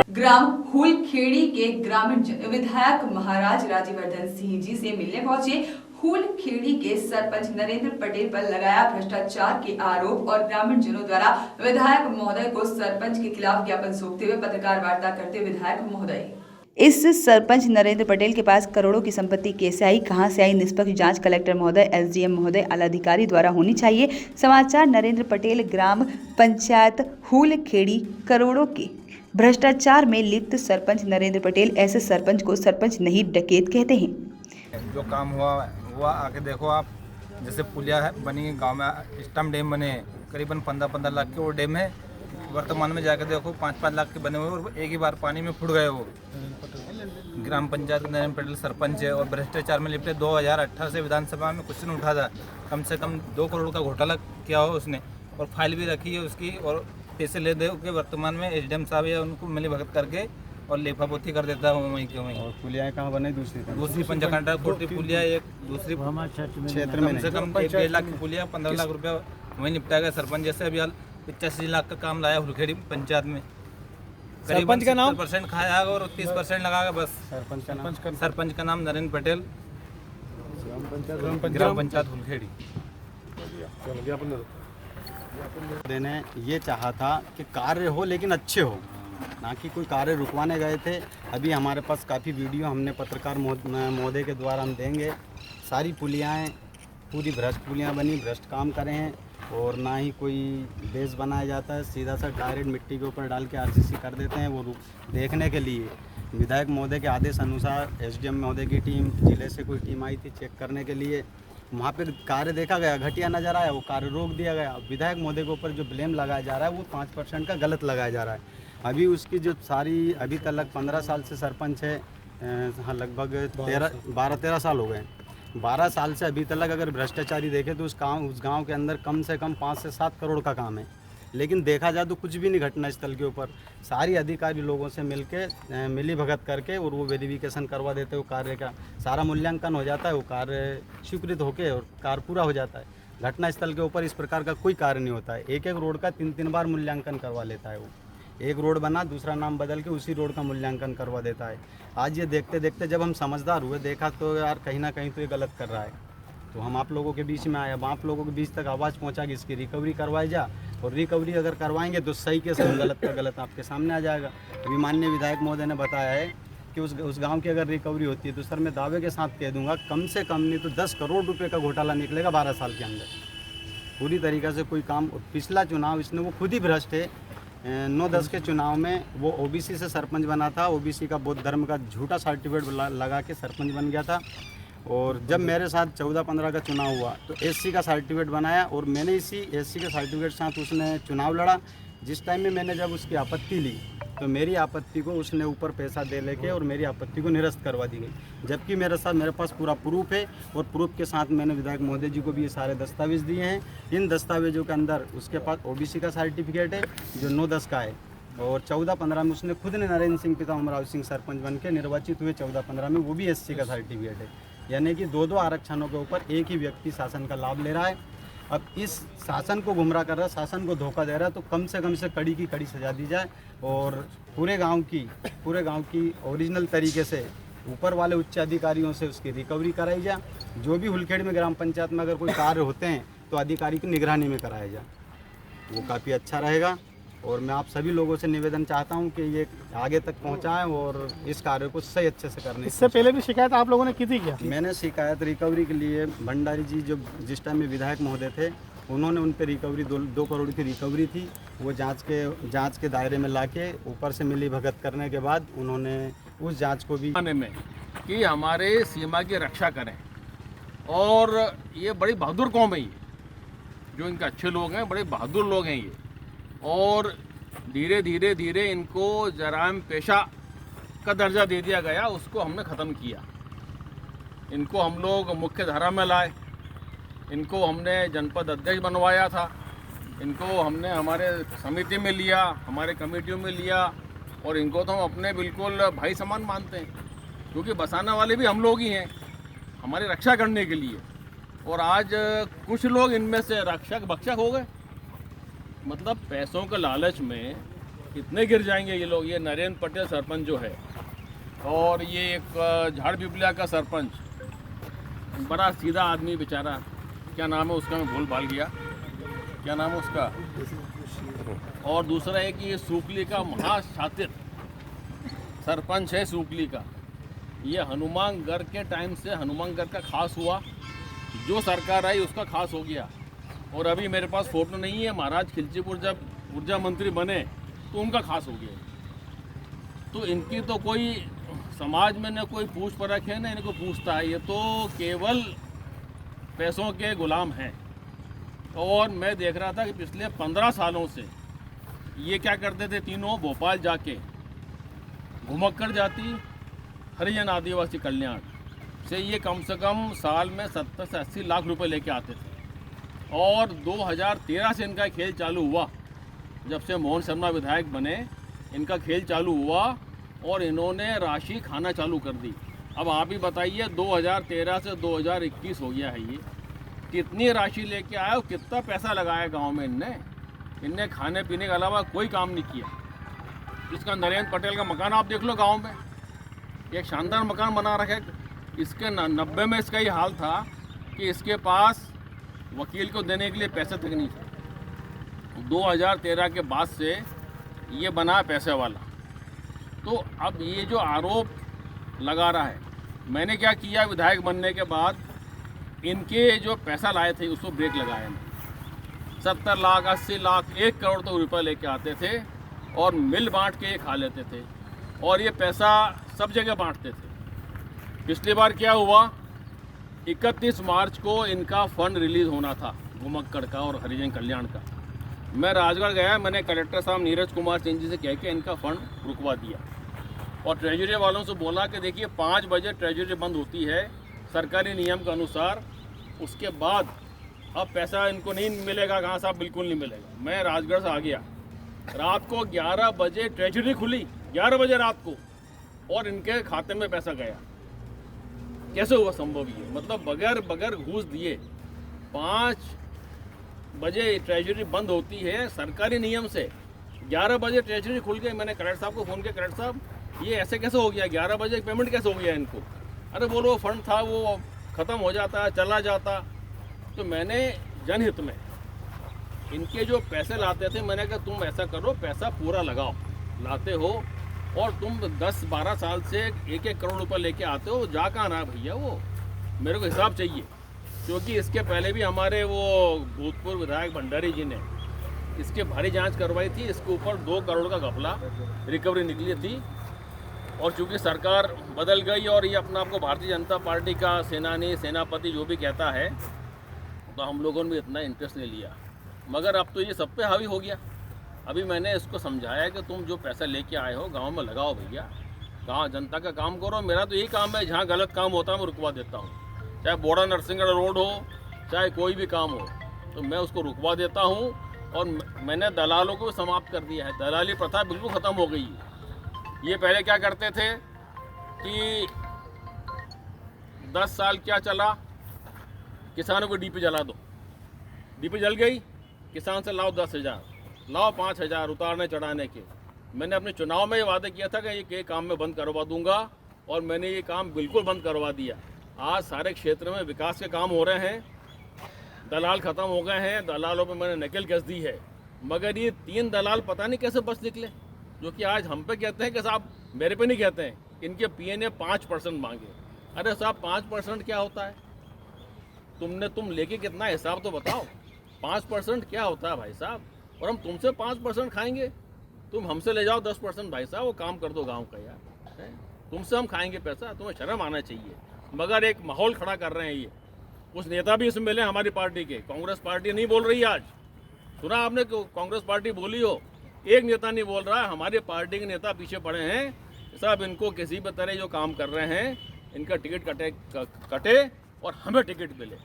ग्राम हुलखेड़ी के ग्रामीण जन विधायक महाराज राज्यवर्धन सिंह जी से मिलने पहुंचे। हुलखेड़ी के सरपंच नरेंद्र पटेल पर लगाया भ्रष्टाचार के आरोप और ग्रामीण जनों द्वारा विधायक महोदय को सरपंच के खिलाफ ज्ञापन सौंपते हुए पत्रकार वार्ता करते विधायक महोदय, इस सरपंच नरेंद्र पटेल के पास करोड़ों की संपत्ति कैसे आई, कहां से आई, निष्पक्ष जांच कलेक्टर महोदय, एसडीएम महोदय, आलाधिकारी द्वारा होनी चाहिए। समाचार नरेंद्र पटेल ग्राम पंचायत हुलखेड़ी करोड़ों के भ्रष्टाचार में लिप्त सरपंच नरेंद्र पटेल ऐसे सरपंच को सरपंच नहीं डकैत कहते हैं। जो काम हुआ आके देखो आप, जैसे पुलिया है बनी गांव में, स्टम्प डैम बने करीबन 15-15 लाख के वो डैम है। वर्तमान में जाकर देखो 5-5 लाख के बने हुए और एक ही बार पानी में फुट गए। वो ग्राम पंचायत नरेंद्र पटेल सरपंच है और भ्रष्टाचार में लिपटे 2018 से विधानसभा में क्वेश्चन उठा था। कम से कम 2 करोड़ का घोटाला किया हो उसने और फाइल भी रखी है उसकी, और पैसे ले दे के वर्तमान में एसडीएम साहब या उनको मिली भगत करके और लेफापोथी कर देता है वहीं के वहीं। और पुलिया कहाँ बने? दूसरी पंचकंडा कोटी पुलिया, एक दूसरी क्षेत्र में कम से कम 1-1.5 लाख की पुलिया, 15 लाख रुपया वहीं निपटा गया। सरपंच जैसे अभी 85 लाख का काम लाया हुलखेड़ी पंचायत में, सरपंच का नाम 70% खाया और 30% लगाएगा बस। सरपंच का नाम नरेंद्र पटेल, ग्राम पंचायत हुलखेड़ी। देने ये चाहा था कि कार्य हो लेकिन अच्छे हो, ना कि कोई कार्य रुकवाने गए थे। अभी हमारे पास काफ़ी वीडियो हमने पत्रकार महोदय के द्वारा हम देंगे। सारी पुलियाएँ पूरी भ्रष्ट पुलियाँ बनी, भ्रष्ट काम करे हैं और ना ही कोई बेस बनाया जाता है। सीधा सा डायरेक्ट मिट्टी के ऊपर डाल के आरसीसी कर देते हैं। वो देखने के लिए विधायक महोदय के आदेश अनुसार एसडीएम महोदय की टीम, जिले से कोई टीम आई थी चेक करने के लिए। वहाँ पर कार्य देखा गया, घटिया नज़र आया, वो कार्य रोक दिया गया। विधायक महोदय के ऊपर जो ब्लेम लगाया जा रहा है वो 5% का गलत लगाया जा रहा है। अभी उसकी जो सारी अभी तक 15 साल से सरपंच है, हाँ लगभग 12-13 साल हो गए। 12 साल से अभी तक अगर भ्रष्टाचारी देखे तो उस गांव के अंदर कम से कम 5 से 7 करोड़ का काम है। लेकिन देखा जाए तो कुछ भी नहीं घटना स्थल के ऊपर। सारी अधिकारी लोगों से मिली भगत करके और वो वेरिफिकेशन करवा देते, वो कार्य का सारा मूल्यांकन हो जाता है, वो कार्य स्वीकृत होके और कार्य पूरा हो जाता है। घटना स्थल के ऊपर इस प्रकार का कोई कार्य नहीं होता है। एक रोड का 3-3 बार मूल्यांकन करवा लेता है वो। एक रोड बना, दूसरा नाम बदल के उसी रोड का मूल्यांकन करवा देता है। आज ये देखते देखते जब हम समझदार हुए, देखा तो यार कहीं ना कहीं तो ये गलत कर रहा है, तो हम आप लोगों के बीच में आए। अब आप लोगों के बीच तक आवाज़ पहुंचा कि इसकी रिकवरी करवाई जा, और रिकवरी अगर करवाएंगे तो सही के सही, गलत का गलत आपके सामने आ जाएगा। अभी माननीय विधायक महोदय ने बताया है कि उस गाँव की अगर रिकवरी होती है तो सर मैं दावे के साथ कह दूँगा कम से कम नहीं तो 10 करोड़ रुपये का घोटाला निकलेगा 12 साल के अंदर। पूरी तरीक़े से कोई काम। पिछला चुनाव इसने वो खुद ही भ्रष्ट है। 9-10 के चुनाव में वो ओबीसी से सरपंच बना था, ओबीसी का बौद्ध धर्म का झूठा सर्टिफिकेट लगा के सरपंच बन गया था। और जब मेरे साथ 14-15 का चुनाव हुआ तो एससी का सर्टिफिकेट बनाया और मैंने इसी एससी के सर्टिफिकेट के साथ उसने चुनाव लड़ा। जिस टाइम में मैंने जब उसकी आपत्ति ली तो मेरी आपत्ति को उसने ऊपर पैसा दे लेके और मेरी आपत्ति को निरस्त करवा दी गई, जबकि मेरे पास पूरा प्रूफ है। और प्रूफ के साथ मैंने विधायक महोदय जी को भी ये सारे दस्तावेज दिए हैं। इन दस्तावेजों के अंदर उसके पास ओबीसी का सर्टिफिकेट है जो 9-10 का है, और 14-15 में उसने खुद ने नरेंद्र सिंह पिता अमराव सिंह सरपंच बन के निर्वाचित हुए 14-15 में, वो भी एससी का सर्टिफिकेट है। यानी कि 2-2 आरक्षणों के ऊपर एक ही व्यक्ति शासन का लाभ ले रहा है। अब इस शासन को गुमराह कर रहा है, शासन को धोखा दे रहा है, तो कम से कड़ी की कड़ी सजा दी जाए और पूरे गांव की ओरिजिनल तरीके से ऊपर वाले उच्च अधिकारियों से उसकी रिकवरी कराई जाए। जो भी हुलखेड़ी में ग्राम पंचायत में अगर कोई कार्य होते हैं तो अधिकारी की निगरानी में कराया जाए, वो काफ़ी अच्छा रहेगा। और मैं आप सभी लोगों से निवेदन चाहता हूं कि ये आगे तक पहुंचाएं और इस कार्य को सही अच्छे से करने। इससे पहले भी शिकायत आप लोगों ने की थी क्या? मैंने शिकायत रिकवरी के लिए भंडारी जी जो जिस टाइम में विधायक महोदय थे, उन्होंने उन पर रिकवरी 2 करोड़ की रिकवरी थी, वो जांच के दायरे में लाके ऊपर से मिली भगत करने के बाद उन्होंने उस जाँच को भी में कि हमारे सीमा की रक्षा करें। और ये बड़ी बहादुर कौम है, ये जो इनके अच्छे लोग हैं, बड़े बहादुर लोग हैं ये। और धीरे धीरे इनको जराइम पेशा का दर्जा दे दिया गया, उसको हमने ख़त्म किया। इनको हम लोग मुख्य धारा में लाए, इनको हमने जनपद अध्यक्ष बनवाया था, इनको हमने हमारे समिति में लिया, हमारे कमेटियों में लिया, और इनको तो हम अपने बिल्कुल भाई समान मानते हैं, क्योंकि बसाने वाले भी हम लोग ही हैं हमारी रक्षा करने के लिए। और आज कुछ लोग इनमें से रक्षक भक्षक हो गए, मतलब पैसों के लालच में इतने गिर जाएंगे ये लोग। ये नरेंद्र पटेल सरपंच जो है और ये एक झाड़ पिपलिया का सरपंच, बड़ा सीधा आदमी बेचारा, क्या नाम है उसका, मैं भूल भाल गया, क्या नाम है उसका। और दूसरा है कि ये सूकली का महाशातिर सरपंच है सूकली का। ये हनुमानगढ़ के टाइम से हनुमानगढ़ का खास हुआ, जो सरकार आई उसका खास हो गया। और अभी मेरे पास फोटो नहीं है, महाराज खिलचीपुर जब ऊर्जा मंत्री बने तो उनका खास हो गया। तो इनकी तो कोई समाज में न कोई पूछ परख है, न इनको पूछता है। ये तो केवल पैसों के गुलाम हैं। और मैं देख रहा था कि पिछले 15 सालों से ये क्या करते थे, तीनों भोपाल जाके घुमक्कड़ जाति हरिजन आदिवासी कल्याण से ये कम से कम साल में 70 से 80 लाख रुपए लेके आते थे। और 2013 से इनका खेल चालू हुआ, जब से मोहन शर्मा विधायक बने इनका खेल चालू हुआ और इन्होंने राशि खाना चालू कर दी। अब आप ही बताइए, 2013 से 2021 हो गया है, ये कितनी राशि लेके आया और कितना पैसा लगाया गांव में इनने खाने पीने के अलावा कोई काम नहीं किया। इसका नरेंद्र पटेल का मकान आप देख लो गांव में, एक शानदार मकान बना रखा है। इसके 90 में इसका ये हाल था कि इसके पास वकील को देने के लिए पैसे तक नहीं थे। 2013 के बाद से ये बना पैसे वाला। तो अब ये जो आरोप लगा रहा है, मैंने क्या किया, विधायक बनने के बाद इनके जो पैसा लाए थे उसको ब्रेक लगाया। 70 लाख 80 लाख 1 करोड़ तो रुपये लेके आते थे और मिल बांट के ये खा लेते थे और ये पैसा सब जगह बांटते थे। पिछली बार क्या हुआ, 31 मार्च को इनका फंड रिलीज़ होना था घुमक्कड़ का और हरिजन कल्याण का। मैं राजगढ़ गया, मैंने कलेक्टर साहब नीरज कुमार सिंह जी से कह के इनका फंड रुकवा दिया और ट्रेजरी वालों से बोला कि देखिए 5 बजे ट्रेजरी बंद होती है सरकारी नियम के अनुसार, उसके बाद अब पैसा इनको नहीं मिलेगा। कहाँ साहब, बिल्कुल नहीं मिलेगा। मैं राजगढ़ से आ गया, रात को 11 बजे ट्रेजरी खुली, 11 बजे रात को, और इनके खाते में पैसा गया। कैसे हुआ संभव ये? मतलब बगैर घूस दिए 5 बजे ट्रेजरी बंद होती है सरकारी नियम से, 11 बजे ट्रेजरी खुल गई। मैंने कलेक्टर साहब को फ़ोन किया, कलेक्टर साहब ये ऐसे कैसे हो गया, 11 बजे पेमेंट कैसे हो गया इनको? अरे बोलो वो फंड था, वो ख़त्म हो जाता, चला जाता। तो मैंने जनहित में इनके जो पैसे लाते थे, मैंने कहा तुम ऐसा करो, पैसा पूरा लगाओ, लाते हो और तुम 10-12 साल से 1-1 करोड़ रुपए लेके आते हो, जा कहाँ रहा भैया वो? मेरे को हिसाब चाहिए। क्योंकि इसके पहले भी हमारे वो भूतपूर्व विधायक भंडारी जी ने इसके भारी जांच करवाई थी, इसके ऊपर 2 करोड़ का घपला रिकवरी निकली थी। और चूँकि सरकार बदल गई और ये अपना आपको भारतीय जनता पार्टी का सेनानी, सेनापति जो भी कहता है, तो हम लोगों ने भी इतना इंटरेस्ट नहीं लिया। मगर अब तो ये सब पे हावी हो गया। अभी मैंने इसको समझाया कि तुम जो पैसा लेके आए हो गांव में लगाओ भैया, गांव जनता का काम करो। मेरा तो यही काम है, जहां गलत काम होता है मैं रुकवा देता हूं। चाहे बोड़ा नरसिंहगढ़ रोड हो, चाहे कोई भी काम हो, तो मैं उसको रुकवा देता हूं। और मैंने दलालों को समाप्त कर दिया है, दलाली प्रथा बिल्कुल ख़त्म हो गई है। ये पहले क्या करते थे कि 10 साल क्या चला, किसानों को डीपी जला दो, डीपी जल गई, किसान से लाओ 10,000, लाओ 5,000 उतारने चढ़ाने के। मैंने अपने चुनाव में ये वादा किया था कि ये काम मैं बंद करवा दूंगा और मैंने ये काम बिल्कुल बंद करवा दिया। आज सारे क्षेत्र में विकास के काम हो रहे हैं, दलाल ख़त्म हो गए हैं, दलालों पे मैंने नकेल कस दी है। मगर ये 3 दलाल पता नहीं कैसे बच निकले, जो कि आज हम पे कहते हैं कि साहब, मेरे पे नहीं कहते हैं, इनके पीए ने 5% मांगे। अरे साहब 5% क्या होता है? तुम लेके कितना हिसाब तो बताओ। 5% क्या होता है भाई साहब? और हम तुमसे 5% खाएंगे, तुम हमसे ले जाओ 10% भाई साहब, वो काम कर दो गांव का यार। तुमसे हम खाएंगे पैसा, तुम्हें शर्म आना चाहिए। मगर एक माहौल खड़ा कर रहे हैं ये। कुछ नेता भी इसमें मिले हमारी पार्टी के, कांग्रेस पार्टी नहीं बोल रही आज। सुना आपने कांग्रेस पार्टी बोली हो? एक नेता नहीं बोल रहा है, हमारी पार्टी के नेता पीछे पड़े हैं। साहब इनको किसी भी तरह जो काम कर रहे हैं, इनका टिकट कटे और हमें टिकट मिले।